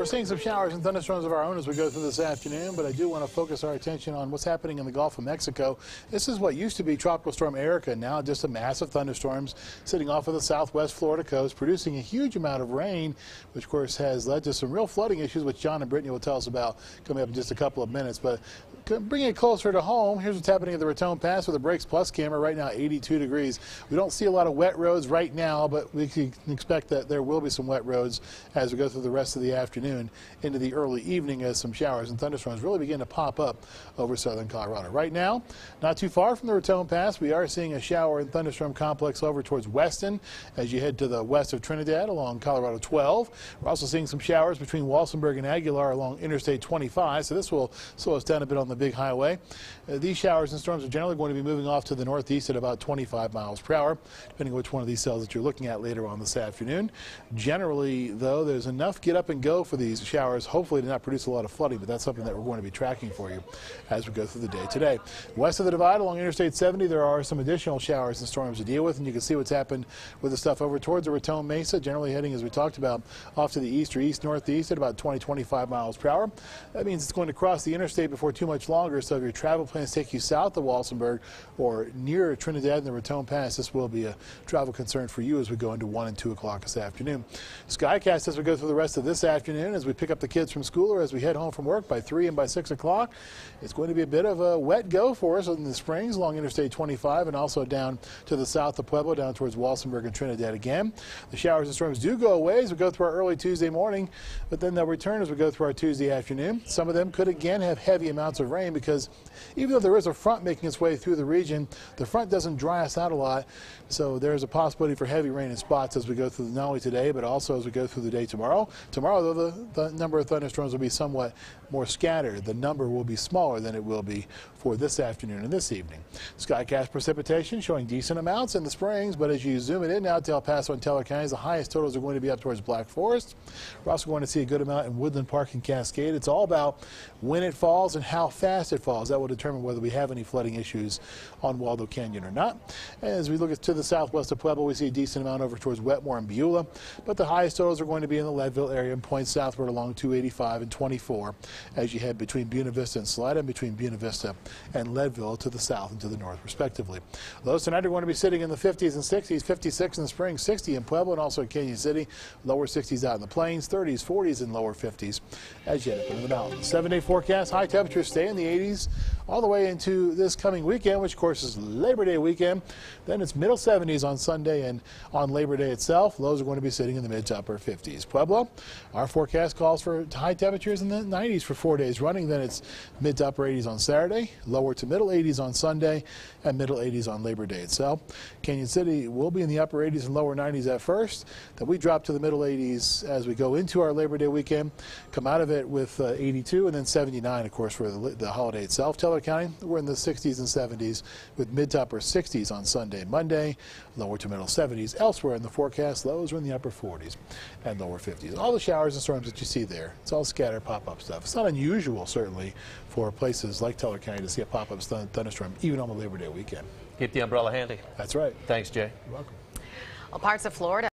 We're seeing some showers and thunderstorms of our own as we go through this afternoon, but I do want to focus our attention on what's happening in the Gulf of Mexico. This is what used to be Tropical Storm Erica, now just a massive thunderstorms sitting off of the southwest Florida coast, producing a huge amount of rain, which of course has led to some real flooding issues, which John and Brittany will tell us about coming up in just a couple of minutes. But bringing it closer to home, here's what's happening at the Raton Pass with a Brakes Plus camera right now, 82 degrees. We don't see a lot of wet roads right now, but we can expect that there will be some wet roads as we go through the rest of the afternoon into the early evening as some showers and thunderstorms really begin to pop up over southern Colorado. Right now, not too far from the Raton Pass, we are seeing a shower and thunderstorm complex over towards Weston as you head to the west of Trinidad along Colorado 12. We're also seeing some showers between Walsenburg and Aguilar along Interstate 25, so this will slow us down a bit on the big highway. These showers and storms are generally going to be moving off to the northeast at about 25 miles per hour, depending on which one of these cells that you're looking at later on this afternoon. Generally, though, there's enough get up and go for these showers, hopefully to not produce a lot of flooding, but that's something that we're going to be tracking for you as we go through the day today. West of the divide along Interstate 70, there are some additional showers and storms to deal with, and you can see what's happened with the stuff over towards the Raton Mesa, generally heading, as we talked about, off to the east or east-northeast at about 20-25 miles per hour. That means it's going to cross the interstate before too much longer, so if your travel plans take you south of Walsenburg or near Trinidad and the Raton Pass, this will be a travel concern for you as we go into 1 and 2 o'clock this afternoon. Skycast as we go through the rest of this afternoon, as we pick up the kids from school or as we head home from work by 3 and by 6 o'clock. It's going to be a bit of a wet go for us in the Springs along Interstate 25 and also down to the south of Pueblo, down towards Walsenburg and Trinidad again. The showers and storms do go away as we go through our early Tuesday morning, but then they'll return as we go through our Tuesday afternoon. Some of them could again have heavy amounts of rain because even though there is a front making its way through the region, the front doesn't dry us out a lot, so there's a possibility for heavy rain in spots as we go through not only today but also as we go through the day tomorrow. Tomorrow, though, the number of thunderstorms will be somewhat more scattered. The number will be smaller than it will be for this afternoon and this evening. Skycast precipitation showing decent amounts in the Springs, but as you zoom it in now to El Paso and Teller counties, the highest totals are going to be up towards Black Forest. We're also going to see a good amount in Woodland Park and Cascade. It's all about when it falls and how fast it falls. That will determine whether we have any flooding issues on Waldo Canyon or not. And as we look to the southwest of Pueblo, we see a decent amount over towards Wetmore and Beulah, but the highest totals are going to be in the Leadville area and points southward along 285 and 24 as you head between Buena Vista and Salida and between Buena Vista and Leadville to the south and to the north, respectively. Lows tonight are going to be sitting in the 50s and 60s, 56 in the Springs, 60 in Pueblo and also in Canyon City, lower 60s out in the plains, 30s, 40s, and lower 50s as you head up into the mountains. 7-day forecast, high temperatures stay in the 80s all the way into this coming weekend, which of course is Labor Day weekend. Then it's middle 70s on Sunday, and on Labor Day itself, lows are going to be sitting in the mid to upper 50s. Pueblo, our forecast calls for high temperatures in the 90s for 4 days running. Then it's mid to upper 80s on Saturday, lower to middle 80s on Sunday, and middle 80s on Labor Day itself. Canyon City will be in the upper 80s and lower 90s at first. Then we drop to the middle 80s as we go into our Labor Day weekend. Come out of it with 82 and then 79, of course, for the holiday itself. Teller County, we're in the 60s and 70s with mid to upper 60s on Sunday and Monday, lower to middle 70s. Elsewhere in the forecast, lows are in the upper 40s and lower 50s. All the showers and storms that you see there, it's all scattered pop-up stuff. It's not unusual, certainly, for places like Teller County to see a pop-up thunderstorm, even on the Labor Day weekend. Keep the umbrella handy. That's right. Thanks, Jay. You're welcome. Well, parts of Florida